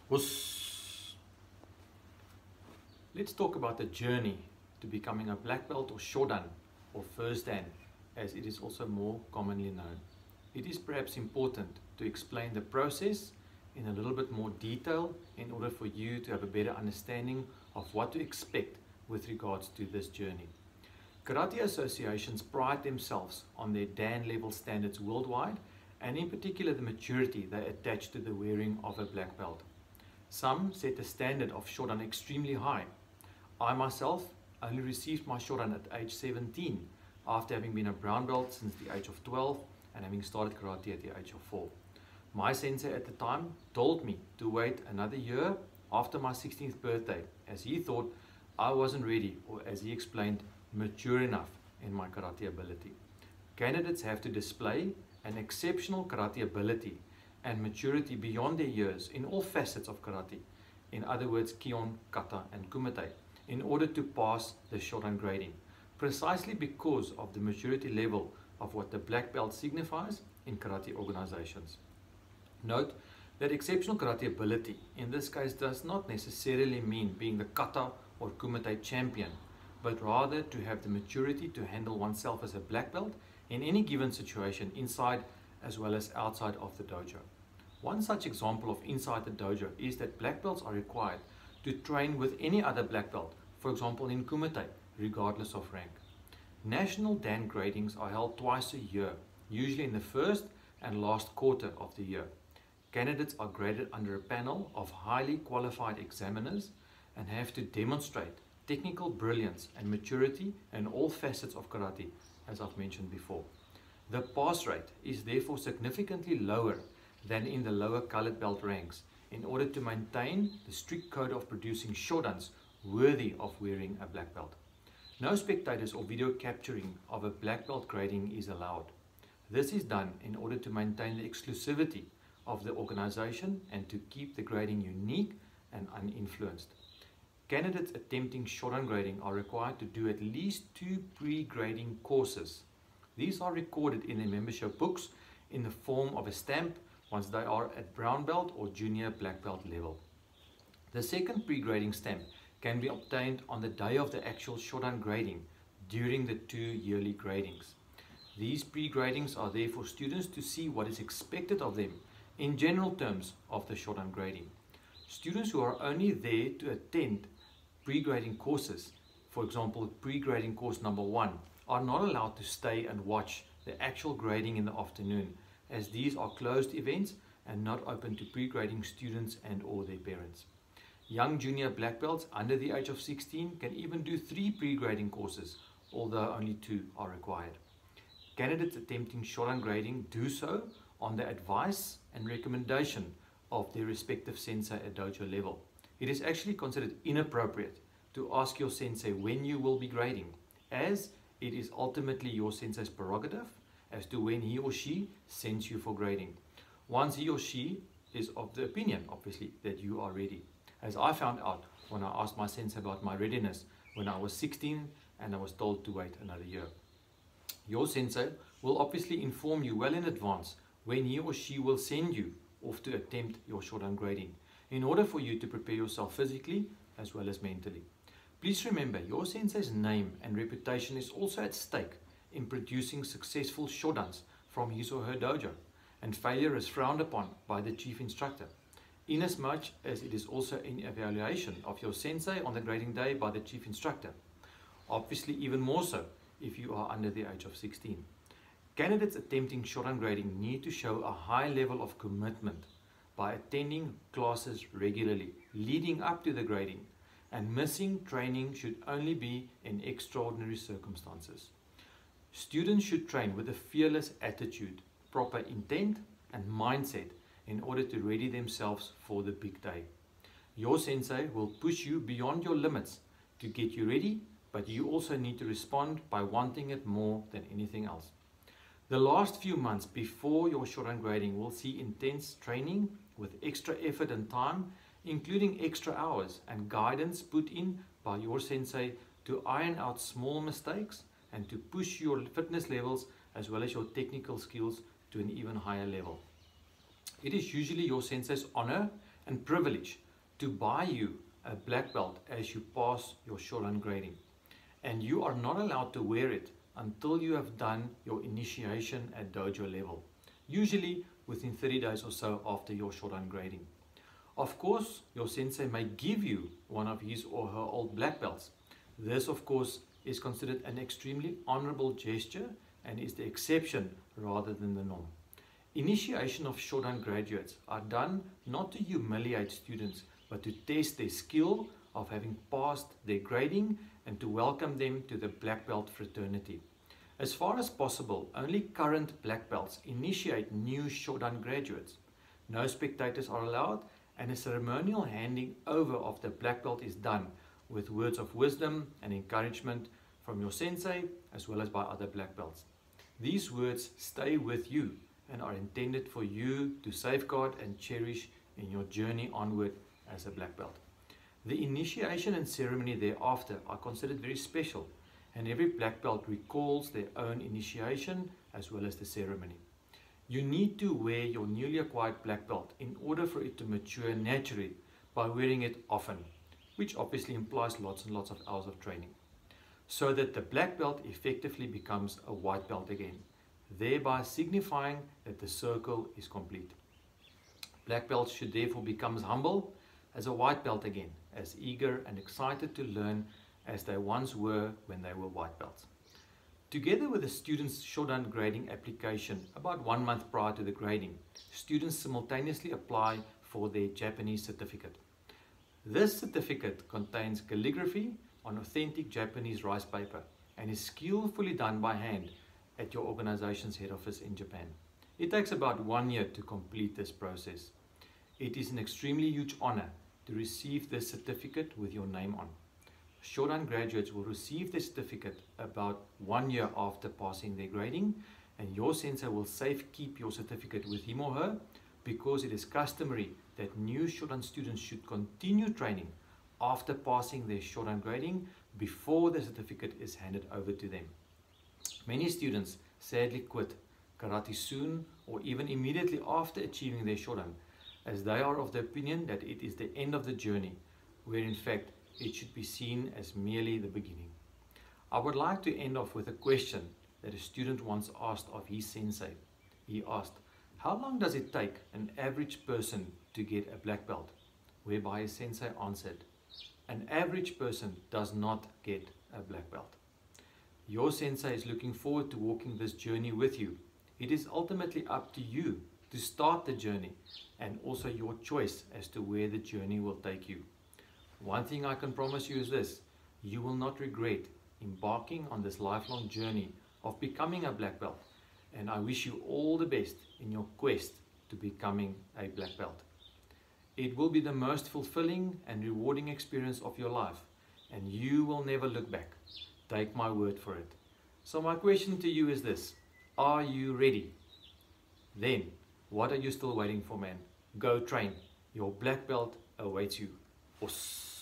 Us. Let's talk about the journey to becoming a black belt or shodan or first dan, as it is also more commonly known. It is perhaps important to explain the process in a little bit more detail in order for you to have a better understanding of what to expect with regards to this journey. Karate associations pride themselves on their Dan level standards worldwide, and in particular the maturity they attach to the wearing of a black belt. Some set the standard of shodan extremely high. I myself only received my shodan at age 17 after having been a brown belt since the age of 12 and having started karate at the age of 4. My sensei at the time told me to wait another year after my 16th birthday, as he thought I wasn't ready, or as he explained, mature enough in my karate ability. Candidates have to display an exceptional karate ability and maturity beyond their years in all facets of karate, in other words Kion, Kata and Kumite, in order to pass the shodan grading, precisely because of the maturity level of what the black belt signifies in karate organizations. Note that exceptional karate ability in this case does not necessarily mean being the Kata or Kumite champion, but rather to have the maturity to handle oneself as a black belt in any given situation inside as well as outside of the dojo. One such example of inside the dojo is that black belts are required to train with any other black belt, for example in Kumite, regardless of rank. National Dan gradings are held twice a year, usually in the first and last quarter of the year. Candidates are graded under a panel of highly qualified examiners and have to demonstrate technical brilliance and maturity in all facets of karate, as I've mentioned before. The pass rate is therefore significantly lower than in the lower colored belt ranks in order to maintain the strict code of producing shodans worthy of wearing a black belt. No spectators or video capturing of a black belt grading is allowed. This is done in order to maintain the exclusivity of the organization and to keep the grading unique and uninfluenced. Candidates attempting shodan grading are required to do at least 2 pre-grading courses. These are recorded in their membership books in the form of a stamp once they are at brown belt or junior black belt level. The second pre-grading stamp can be obtained on the day of the actual shodan grading during the 2 yearly gradings. These pre-gradings are there for students to see what is expected of them in general terms of the shodan grading. Students who are only there to attend pre-grading courses, for example pre-grading course number 1, are not allowed to stay and watch the actual grading in the afternoon, as these are closed events and not open to pre-grading students and or their parents. Young junior black belts under the age of 16 can even do 3 pre-grading courses, although only 2 are required. Candidates attempting shodan grading do so on the advice and recommendation of their respective sensei at dojo level. It is actually considered inappropriate to ask your sensei when you will be grading, as it is ultimately your sensei's prerogative as to when he or she sends you for grading, once he or she is of the opinion, obviously, that you are ready, as I found out when I asked my sensei about my readiness when I was 16 and I was told to wait another year. Your sensei will obviously inform you well in advance when he or she will send you off to attempt your shodan grading, in order for you to prepare yourself physically as well as mentally. Please remember, your sensei's name and reputation is also at stake in producing successful shodans from his or her dojo, and failure is frowned upon by the chief instructor, inasmuch as it is also an evaluation of your sensei on the grading day by the chief instructor, obviously even more so if you are under the age of 16. Candidates attempting shodan grading need to show a high level of commitment by attending classes regularly leading up to the grading, and missing training should only be in extraordinary circumstances. Students should train with a fearless attitude, proper intent and mindset in order to ready themselves for the big day. Your sensei will push you beyond your limits to get you ready, but you also need to respond by wanting it more than anything else. The last few months before your shodan grading will see intense training with extra effort and time, including extra hours and guidance put in by your sensei to iron out small mistakes and to push your fitness levels as well as your technical skills to an even higher level. It is usually your sensei's honor and privilege to buy you a black belt as you pass your Shodan grading. And you are not allowed to wear it until you have done your initiation at dojo level, usually within 30 days or so after your Shodan grading. Of course, your sensei may give you one of his or her old black belts. This, of course, is considered an extremely honorable gesture and is the exception rather than the norm. Initiation of Shodan graduates are done not to humiliate students, but to test their skill of having passed their grading and to welcome them to the black belt fraternity. As far as possible, only current black belts initiate new Shodan graduates. No spectators are allowed, and a ceremonial handing over of the black belt is done with words of wisdom and encouragement from your sensei as well as by other black belts. These words stay with you and are intended for you to safeguard and cherish in your journey onward as a black belt. The initiation and ceremony thereafter are considered very special, and every black belt recalls their own initiation as well as the ceremony. You need to wear your newly acquired black belt in order for it to mature naturally by wearing it often, which obviously implies lots and lots of hours of training, so that the black belt effectively becomes a white belt again, thereby signifying that the circle is complete. Black belts should therefore become as humble as a white belt again, as eager and excited to learn as they once were when they were white belts. Together with the student's Shodan grading application about 1 month prior to the grading, students simultaneously apply for their Japanese certificate. This certificate contains calligraphy on authentic Japanese rice paper and is skillfully done by hand at your organization's head office in Japan. It takes about 1 year to complete this process. It is an extremely huge honor to receive this certificate with your name on. Shodan graduates will receive the certificate about 1 year after passing their grading, and your sensei will safekeep your certificate with him or her because it is customary that new Shodan students should continue training after passing their Shodan grading before the certificate is handed over to them. Many students sadly quit karate soon or even immediately after achieving their Shodan, as they are of the opinion that it is the end of the journey, where in fact it should be seen as merely the beginning. I would like to end off with a question that a student once asked of his sensei. He asked, "How long does it take an average person to get a black belt?" Whereby his sensei answered, "An average person does not get a black belt." Your sensei is looking forward to walking this journey with you. It is ultimately up to you to start the journey and also your choice as to where the journey will take you. One thing I can promise you is this: you will not regret embarking on this lifelong journey of becoming a black belt, and I wish you all the best in your quest to becoming a black belt. It will be the most fulfilling and rewarding experience of your life, and you will never look back. Take my word for it. So my question to you is this: are you ready? Then, what are you still waiting for, man? Go train. Your black belt awaits you. Os.